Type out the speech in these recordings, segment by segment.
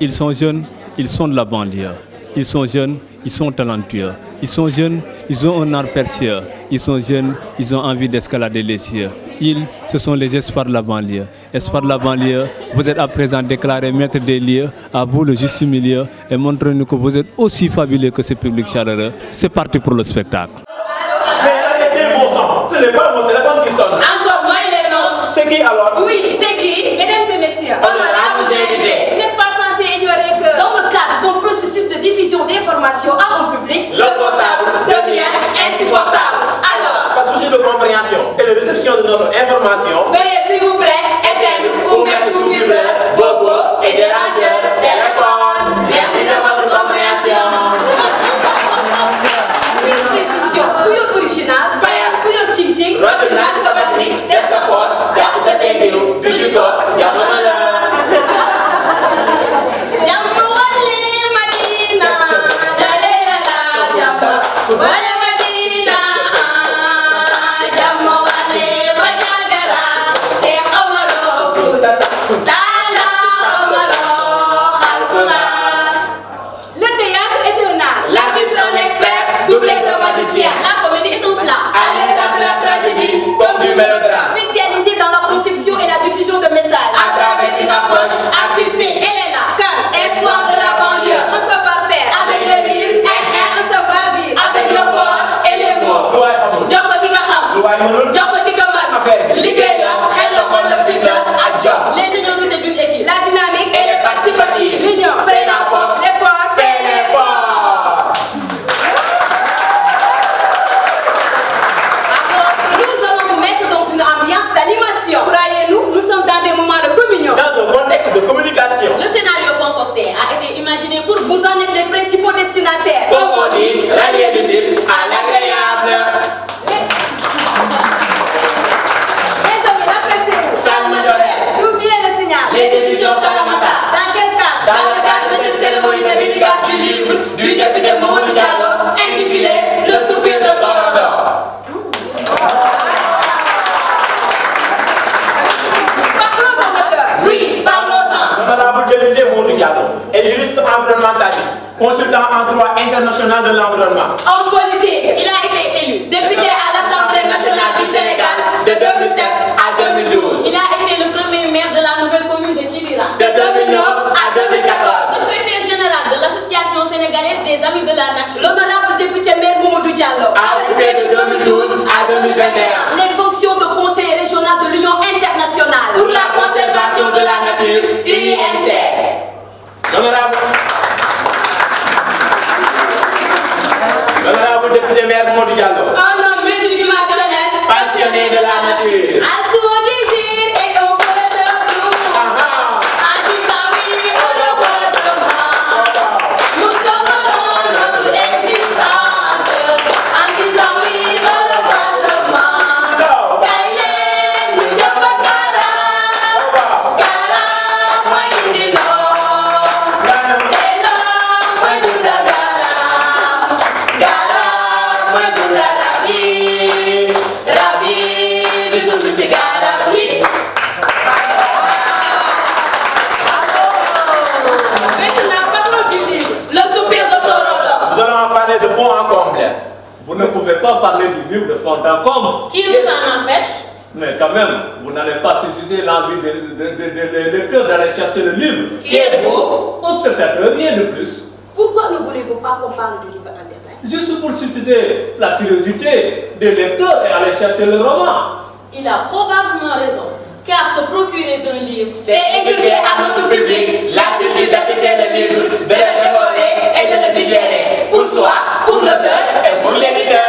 Ils sont jeunes, ils sont de la banlieue. Ils sont jeunes, ils sont talentueux. Ils sont jeunes, ils ont un art percieux. Ils sont jeunes, ils ont envie d'escalader les cieux. Ils, ce sont les espoirs de la banlieue. Espoirs de la banlieue, vous êtes à présent déclarés maître des lieux, à vous le juste milieu, et montrez-nous que vous êtes aussi fabuleux que ce public chaleureux. C'est parti pour le spectacle. Mais arrêtez bon sang, ce n'est pas mon téléphone qui sonne. Encore moins il est nôtre. C'est qui alors? Oui, c'est qui? Mesdames et messieurs, Honorables invités. vous n'êtes pas censés ignorer que Dans le cadre d'un processus de diffusion d'informations à un public, le portable devient insupportable. Alors, Par souci de compréhension et de réception de notre information, veuillez s'il vous plaît éteindre ou mettre sous vibreur vos beaux et dérangeurs téléphones. Merci de votre compréhension. Une précision, couillon original, fayal, couillon ching-ching, retournant sa batterie, def sa poche, jàpp sa tengiru, du jiko, jamono la. Jambo wale Madina, dalela la jambo, wale Madina, jambo wale Bajagara, Cheikh Omaro Fouta, Tala Omaro Khalkula. le théâtre est un art. L'artiste est un expert, doublé de magicien. La comédie est un plat. À l'instar de la tragédie, comme du mélodrame. Spécialisé dans la conception et la diffusion de messages. À travers une approche artistique. Elle est là. Car Espoir de la banlieue. un savoir-faire. Avec le rire, Un savoir-vivre. avec le corps et les mots. lu waay xamul. jox ko ki nga xam. lu waay mënul. jox ko ki nga mën. Affaire bi. liggéey la xel la xol la fit la ak jom. L'ingéniosité d'une équipe. La dynamique. Et les participatifs. L'union. C'est la force. L'effort. C'est l'effort. Nous allons vous mettre dans une ambiance d'animation. Croyez-nous, nous sommes dans des moments de communion. Dans un contexte de communication, Le scénario concocté a été imaginé pour vous. Vous en êtes les principaux destinataires. comme on dit, rallier l'utile à l'agréable. Les amis, appréciez-vous. Salma Joël. D'où vient le signal? Les émissions Salamata. Dans quel cadre? Dans le cadre de cette cérémonie de dédicace du livre du député Mamadou Diallo, intitulé Le soupir de Torodo. Parlons dans le cœur. Oui, parlons-en. Honorable député Mamadou Diallo est juriste environnementaliste, consultant en droit international de l'environnement. En politique, Il a été élu. député à l'Assemblée nationale du Sénégal de 2007 à 2012. Il a été le premier maire de la nouvelle commune de Kidira. De 2009 à 2014. Secrétaire général de l'Association sénégalaise des Amis de la Nature. L'honorable député maire Mamadou Diallo A occupé de 2012 à 2021 les fonctions de conseiller régional de l'Union internationale pour la conservation de la nature, UINC. L'honorable député maire Mamadou Diallo, Un homme multidimensionnel, passionné de la nature. à tout désir et au feu de proue. En disant oui au reboisement, nous sauvons notre existence. En disant oui au reboisement, Kaïlé, nous jàpp Gara, Gara mooy indi ndox. Hello, mooy dundal Gara, Gara mooy dundal Rabi, Rabi di dund ci garab yi. Maintenant, parlons du livre. Le soupir de Torodo. Nous allons en parler de fond en comble. Vous ne pouvez pas parler du livre de fond en comble. Qui nous en empêche? Mais quand même, vous n'allez pas susciter l'envie des lecteurs d'aller chercher le livre. Qui êtes-vous? Un spectateur, rien de plus. Pourquoi ne voulez-vous pas qu'on parle du livre en détail? Juste pour susciter la curiosité des lecteurs et aller chercher le roman. Il a probablement raison. Car se procurer d'un livre, C'est inculquer à notre public la culture d'acheter le livre, de le dévorer et de le digérer pour soi, pour l'auteur et pour l'éditeur.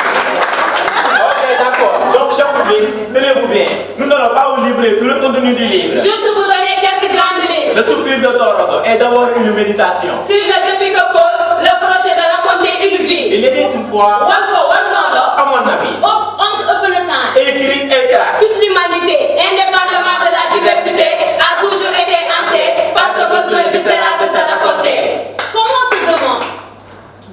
Ok, d'accord. Donc, cher public, tenez-vous bien. Nous n'allons pas vous livrer tout le contenu du livre. Juste vous donner quelques grandes lignes Le soupir de Torodo est d'abord une méditation. sur le défi que pose le projet de raconter une vie. Il était une fois, Wanko, Wankondo, à mon avis, once upon a time, écrit et craque. toute l'humanité, indépendamment de la diversité, a toujours été hantée par ce besoin viscéral de se raconter. comment se demande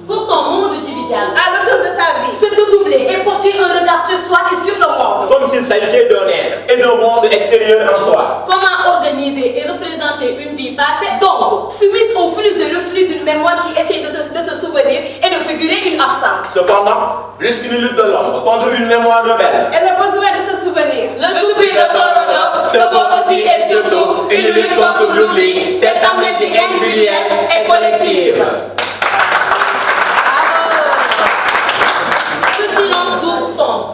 pourtant Mamadou Djibi Diallo, À l'automne de sa vie, se doubler et porter un regard sur soi et sur le monde. Comme s'il s'agissait d'un être et d'un monde extérieur passé. Donc, soumise au flux et reflux d'une mémoire qui essaie de se souvenir et de figurer une absence. Cependant, plus qu'une lutte de l'ombre contre une mémoire rebelle, Et le besoin de se souvenir. Le soupir de Torodo se vaut aussi et surtout une lutte contre l'oubli, cette amnésie individuelle et collective. Ce silence d'outre-tombe,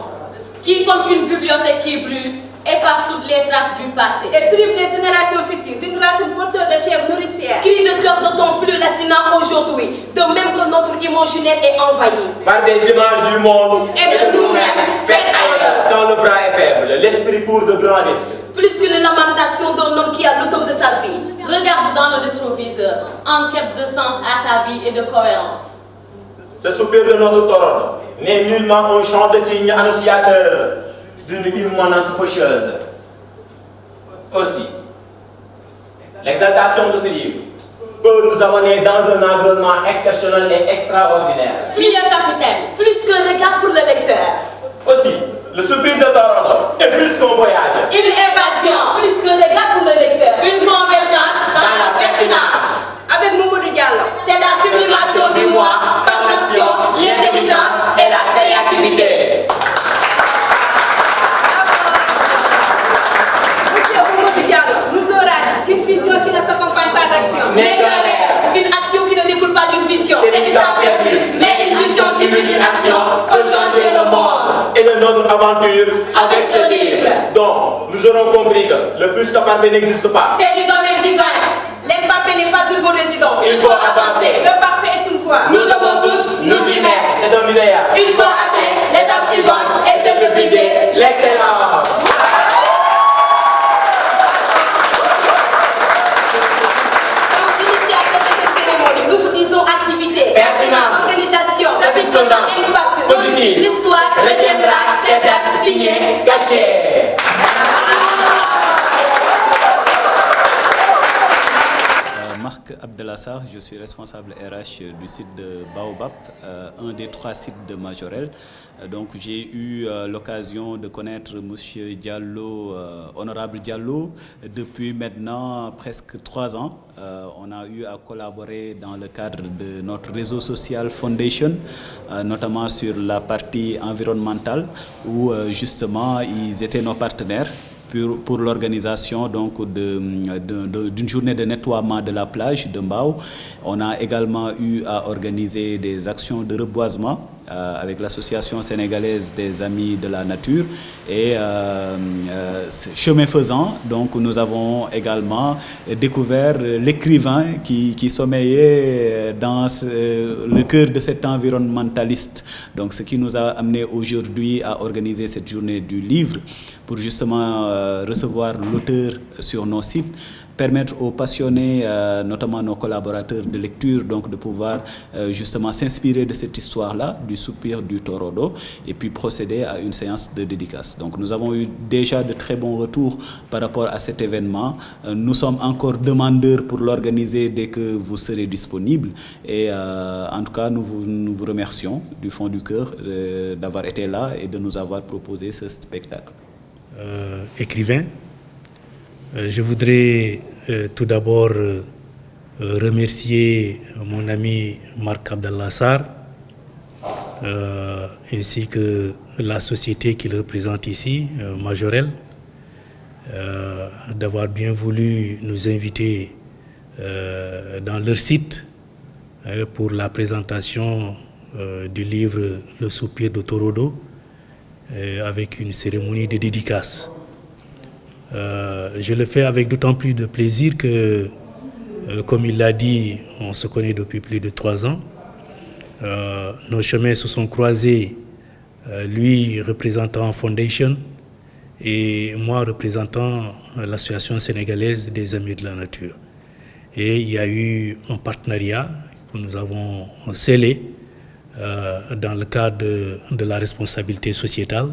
qui comme une bibliothèque qui brûle, efface toutes les traces du passé. Et prive les générations futures d'une racine porteuse de chair nourricière. Cri de cœur d'autant plus lancinant aujourd'hui, de même que notre imaginaire est envahi. par des images du monde Et de nous-mêmes, faites ailleurs. Quand le bras est faible, l'esprit court de grands risques. Plus qu'une lamentation d'un homme qui a l'automne de sa vie. Regarde dans le rétroviseur, en quête de sens à sa vie et de cohérence. Ce soupir de notre Torodo n'est nullement un chant de signe annonciateur d'une immanente faucheuse. Aussi, l'exaltation de ce livre peut nous amener dans un environnement exceptionnel et extraordinaire. Fille capitaine, Plus qu'un regard pour le lecteur. Aussi, le soupir de Torodo est plus qu'un voyage. Une évasion. Plus qu'un regard pour le lecteur. une convergence dans la pertinence. Avec Mamadou Diallo. C'est la sublimation du moi par l'action, l'intelligence et la créativité. Monsieur Mamadou Diallo nous aura dit qu'une vision qui ne s'accompagne pas d'action Mais qu'un rêve, une action qui ne découle pas d'une vision, c'est du temps perdu. Mais une vision suivie d'une action peut changer le monde. Et de notre aventure Avec ce livre, donc nous aurons compris que le plus que parfait n'existe pas. c'est du domaine divin. L'imparfait n'est pas une bonne résidence. Il faut avancer. Le parfait est une voie. Nous devons tous nous y mettre. C'est un idéal. Une fois atteint, l'étape suivante est celle de viser l'excellence. Aux initiateurs de cette cérémonie, nous vous disons activité, Pertinente. organisation, Satisfaisante. impact, Positif. l'histoire Retiendra cette date signée, cachée. Marc Abdelassar, je suis responsable RH du site de Baobab, un des 3 sites de Majorelle. Donc j'ai eu l'occasion de connaître M. Diallo, honorable Diallo, depuis maintenant presque 3 ans. On a eu à collaborer dans le cadre de notre réseau social Foundation, notamment sur la partie environnementale, où justement ils étaient nos partenaires pour l'organisation d'une journée de nettoiement de la plage de Mbao. On a également eu à organiser des actions de reboisement avec l'association sénégalaise des Amis de la Nature et chemin faisant, donc nous avons également découvert l'écrivain qui sommeillait dans le cœur de cet environnementaliste. Donc ce qui nous a amené aujourd'hui à organiser cette journée du livre pour justement recevoir l'auteur sur nos sites, permettre aux passionnés, notamment nos collaborateurs de lecture, donc de pouvoir justement s'inspirer de cette histoire-là, du soupir du Torodo, et puis procéder à une séance de dédicace. Donc nous avons eu déjà de très bons retours par rapport à cet événement. Nous sommes encore demandeurs pour l'organiser dès que vous serez disponible. Et en tout cas, nous vous remercions du fond du cœur d'avoir été là et de nous avoir proposé ce spectacle. Écrivain. Je voudrais tout d'abord remercier mon ami Marc Abdelassar ainsi que la société qu'il représente ici, Majorelle, d'avoir bien voulu nous inviter dans leur site pour la présentation du livre Le soupir de Torodo avec une cérémonie de dédicace. Je le fais avec d'autant plus de plaisir que, comme il l'a dit, on se connaît depuis plus de 3 ans. Nos chemins se sont croisés, lui représentant Foundation et moi représentant l'association sénégalaise des Amis de la Nature. Et il y a eu un partenariat que nous avons scellé dans le cadre de la responsabilité sociétale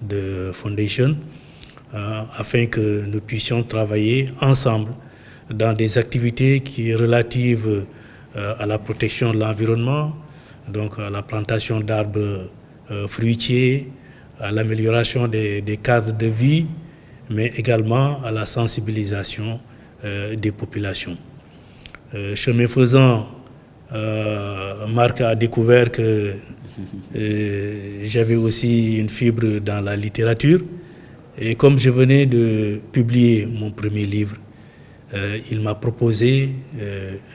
de Foundation, afin que nous puissions travailler ensemble dans des activités qui sont relatives à la protection de l'environnement, donc à la plantation d'arbres fruitiers, à l'amélioration des cadres de vie, mais également à la sensibilisation des populations. chemin faisant, Marc a découvert que j'avais aussi une fibre dans la littérature. Et comme je venais de publier mon premier livre, il m'a proposé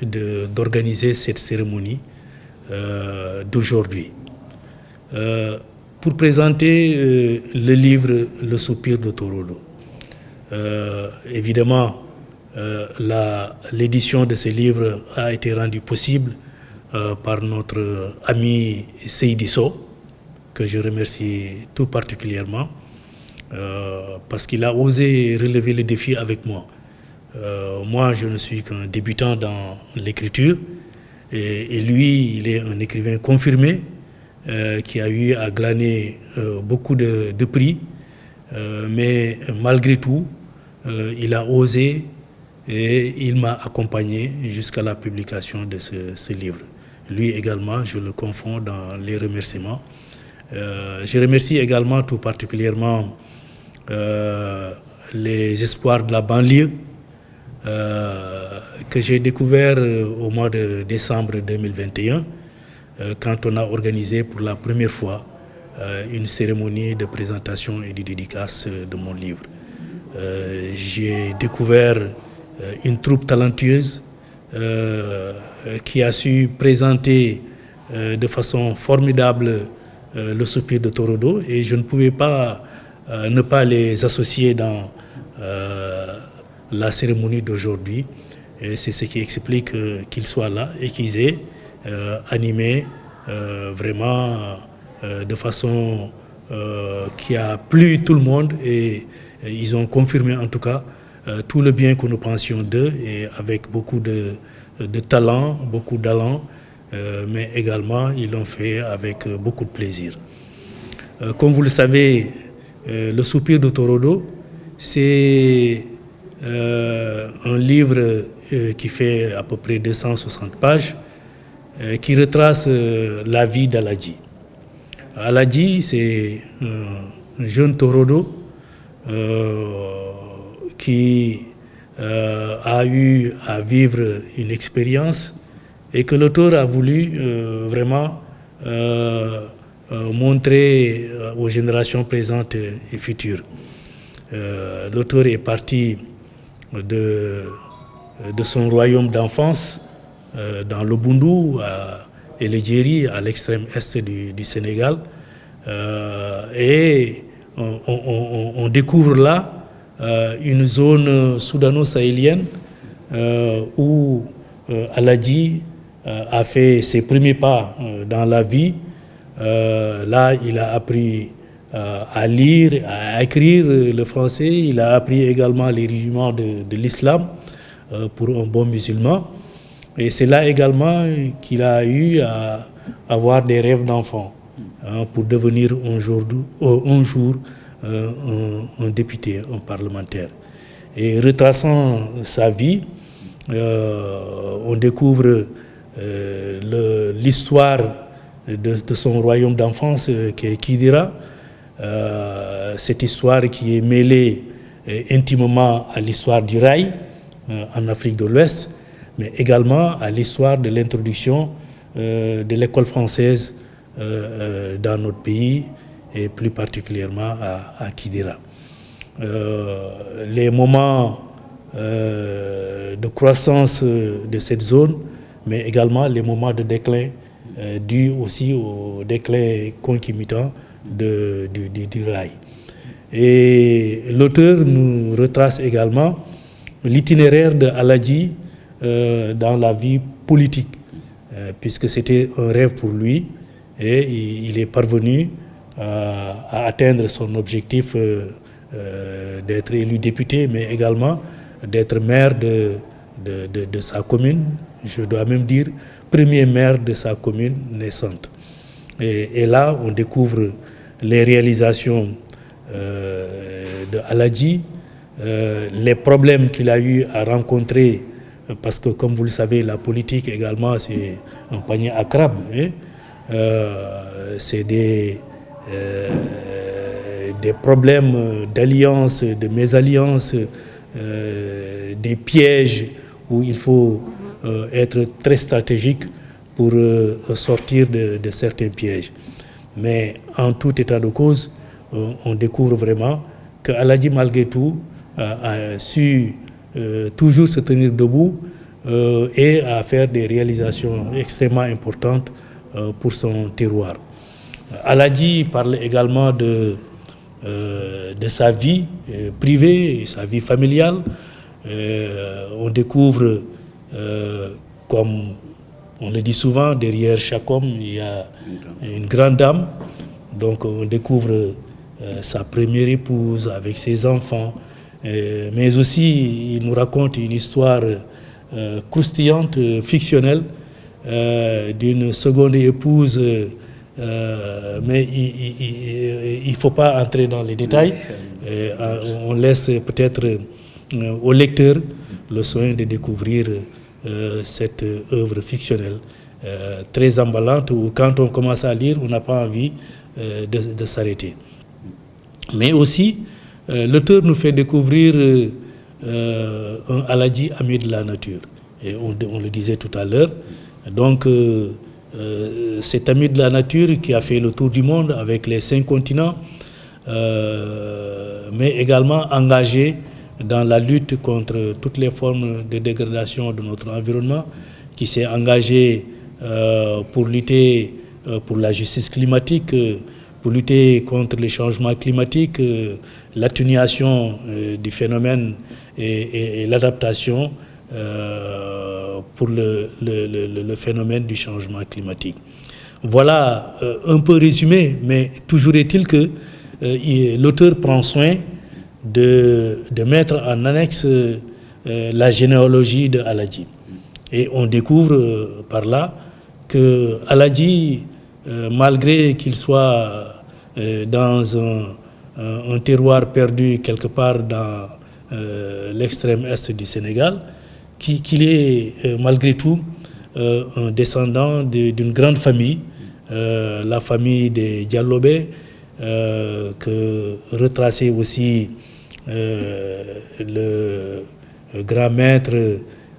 d'organiser cette cérémonie d'aujourd'hui. Pour présenter le livre Le Soupir de Torodo. Évidemment, l'édition de ce livre a été rendue possible par notre ami Seydi Sow, que je remercie tout particulièrement, parce qu'il a osé relever le défi avec moi. Moi, je ne suis qu'un débutant dans l'écriture, et lui, il est un écrivain confirmé, qui a eu à glaner beaucoup de prix, mais malgré tout, il a osé et il m'a accompagné jusqu'à la publication de ce livre. Lui également, je le confonds dans les remerciements. Je remercie également tout particulièrement les espoirs de la banlieue que j'ai découvert au mois de décembre 2021 quand on a organisé pour la première fois une cérémonie de présentation et de dédicace de mon livre. J'ai découvert une troupe talentueuse qui a su présenter de façon formidable Le Soupir de Torodo, et je ne pouvais pas ne pas les associer dans la cérémonie d'aujourd'hui. C'est ce qui explique qu'ils soient là et qu'ils aient animé vraiment de façon qui a plu tout le monde, et ils ont confirmé en tout cas tout le bien que nous pensions d'eux, et avec beaucoup de talent, beaucoup d'allant, mais également ils l'ont fait avec beaucoup de plaisir. Comme vous le savez, Le Soupir de Torodo, c'est un livre qui fait à peu près 260 pages, qui retrace la vie d'Aladji. Aladji, c'est un jeune Torodo qui a eu à vivre une expérience et que l'auteur a voulu vraiment montrer aux générations présentes et futures. L'auteur est parti de son royaume d'enfance dans le Boundou et le Djeri, à l'extrême est du Sénégal, et on découvre là une zone soudano-sahélienne où Aladji a fait ses premiers pas dans la vie. Là, il a appris à lire, à écrire le français. Il a appris également les rudiments de l'islam pour un bon musulman. Et c'est là également qu'il a eu à avoir des rêves d'enfant pour devenir un jour un député, un parlementaire. Et retraçant sa vie, on découvre l'histoire de son royaume d'enfance qui est Kidira. Cette histoire qui est mêlée intimement à l'histoire du rail en Afrique de l'Ouest, mais également à l'histoire de l'introduction de l'école française dans notre pays, et plus particulièrement à Kidira. Les moments de croissance de cette zone, mais également les moments de déclin dus aussi au déclin concomitant du rail. Et l'auteur nous retrace également l'itinéraire de Aladji dans la vie politique, puisque c'était un rêve pour lui, et il est parvenu à atteindre son objectif d'être élu député, mais également d'être maire de sa commune, je dois même dire premier maire de sa commune naissante. Et là, on découvre les réalisations de Aladji, les problèmes qu'il a eu à rencontrer, parce que comme vous le savez, la politique également, c'est un panier à crabes. C'est des problèmes d'alliance, de mésalliance, des pièges où il faut être très stratégique pour sortir de certains pièges. Mais en tout état de cause, on découvre vraiment que Aladji, malgré tout, a su toujours se tenir debout et à faire des réalisations extrêmement importantes pour son terroir. Aladji parle également de sa vie privée, sa vie familiale. On découvre, comme on le dit souvent, derrière chaque homme, il y a une grande dame. Donc on découvre sa première épouse avec ses enfants. Mais aussi, il nous raconte une histoire croustillante, fictionnelle, d'une seconde épouse. Mais il ne faut pas entrer dans les détails. On laisse peut-être au lecteur le soin de découvrir cette œuvre fictionnelle très emballante où quand on commence à lire, on n'a pas envie de s'arrêter. Mais aussi, l'auteur nous fait découvrir un Aladji ami de la nature. Et on le disait tout à l'heure. Donc, cet ami de la nature qui a fait le tour du monde avec les 5 continents, mais également engagé dans la lutte contre toutes les formes de dégradation de notre environnement, qui s'est engagé pour lutter pour la justice climatique, pour lutter contre les changements climatiques, l'atténuation du phénomène et l'adaptation pour le phénomène du changement climatique. Voilà un peu résumé, mais toujours est-il que l'auteur prend soin de mettre en annexe la généalogie de Aladji. Et on découvre par là que Aladji, malgré qu'il soit dans un terroir perdu quelque part dans l'extrême est du Sénégal, qu'il est malgré tout un descendant d'une grande famille, la famille des Dialobé, que retraçait aussi le grand maître,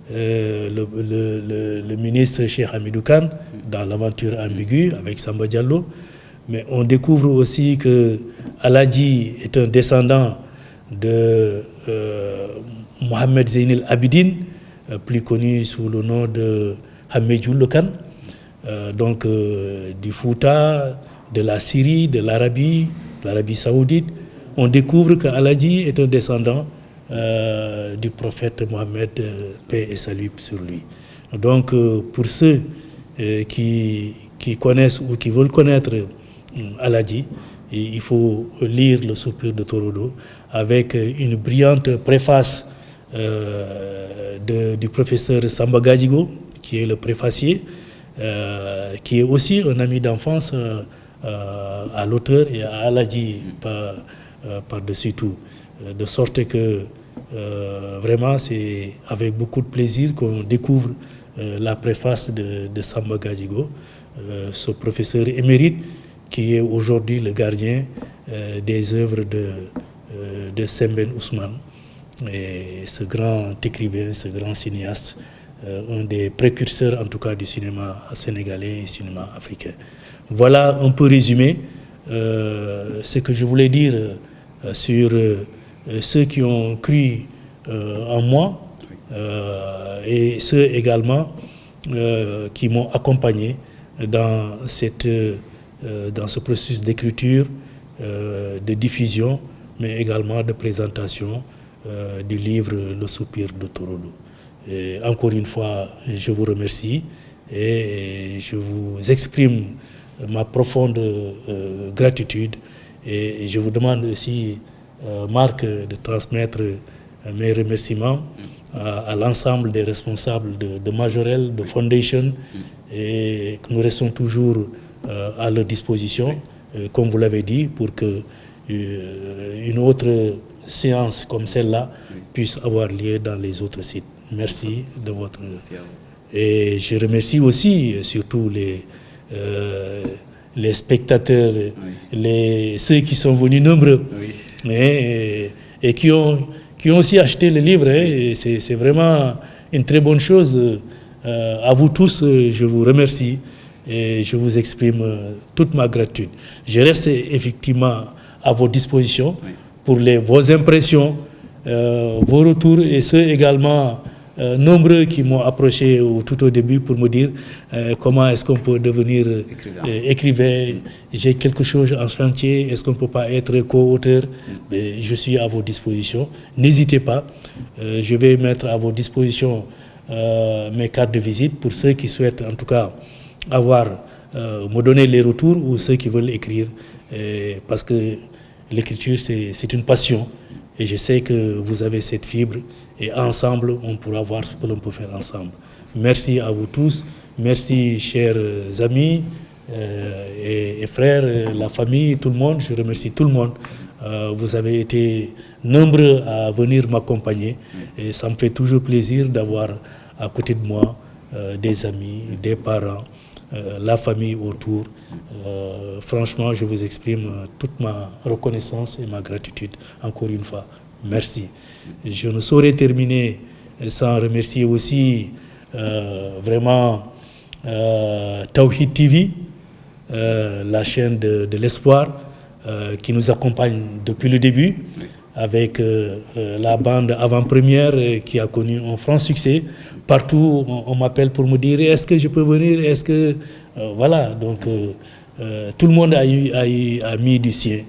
le ministre Cheikh Hamidou Kane dans l'aventure ambiguë avec Samba Diallo. Mais on découvre aussi que Aladji est un descendant de Mohamed Zeynel Abidine, plus connu sous le nom de Hamidou Kane, donc du Fouta, de la Syrie, de l'Arabie saoudite. On découvre qu'Aladji est un descendant du prophète Mohammed, paix et salut sur lui. Donc pour ceux qui connaissent ou qui veulent connaître Aladji, il faut lire Le Soupir de Torodo avec une brillante préface du professeur Samba Gadjigo, qui est le préfacier, qui est aussi un ami d'enfance à l'auteur et à Aladji par-dessus tout. De sorte que vraiment c'est avec beaucoup de plaisir qu'on découvre la préface de Samba Gadjigo, ce professeur émérite qui est aujourd'hui le gardien des œuvres de Sembène Ousmane, et ce grand écrivain, ce grand cinéaste, un des précurseurs en tout cas du cinéma sénégalais et cinéma africain. Voilà un peu résumé ce que je voulais dire sur ceux qui ont cru en moi et ceux également qui m'ont accompagné dans ce processus d'écriture, de diffusion, mais également de présentation du livre Le Soupir de Torodo. Et encore une fois, je vous remercie et je vous exprime ma profonde gratitude, et je vous demande aussi, Marc, de transmettre mes remerciements à l'ensemble des responsables de Majorelle, de Foundation, et que nous restons toujours à leur disposition, comme vous l'avez dit, pour que une autre séance comme celle-là puisse avoir lieu dans les autres sites. Merci de votre... Et je remercie aussi surtout les spectateurs, ceux qui sont venus nombreux, et qui ont aussi acheté le livre. C'est vraiment une très bonne chose À vous tous, je vous remercie et je vous exprime toute ma gratitude. Je reste effectivement à vos dispositions pour vos impressions, vos retours et ceux également nombreux qui m'ont approché tout au début pour me dire comment est-ce qu'on peut devenir écrivain. J'ai quelque chose en chantier, est-ce qu'on ne peut pas être co-auteur? Je suis à vos dispositions. N'hésitez pas, je vais mettre à vos dispositions mes cartes de visite pour ceux qui souhaitent en tout cas me donner les retours ou ceux qui veulent écrire, parce que l'écriture c'est une passion et je sais que vous avez cette fibre et ensemble on pourra voir ce que l'on peut faire ensemble. Merci à vous tous, merci chers amis et frères, la famille, tout le monde, je remercie tout le monde. Vous avez été nombreux à venir m'accompagner et ça me fait toujours plaisir d'avoir à côté de moi des amis, des parents, la famille autour. Franchement, je vous exprime toute ma reconnaissance et ma gratitude. Encore une fois, merci. Je ne saurais terminer sans remercier aussi vraiment Tawhid TV, la chaîne de l'espoir, qui nous accompagne depuis le début, avec la bande avant-première qui a connu un franc succès. Partout, on m'appelle pour me dire est-ce que je peux venir, est-ce que... voilà, donc tout le monde a mis du sien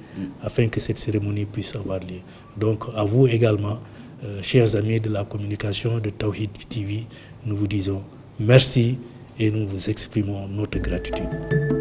afin que cette cérémonie puisse avoir lieu. Donc à vous également, chers amis de la communication de Tawhid TV, nous vous disons merci et nous vous exprimons notre gratitude.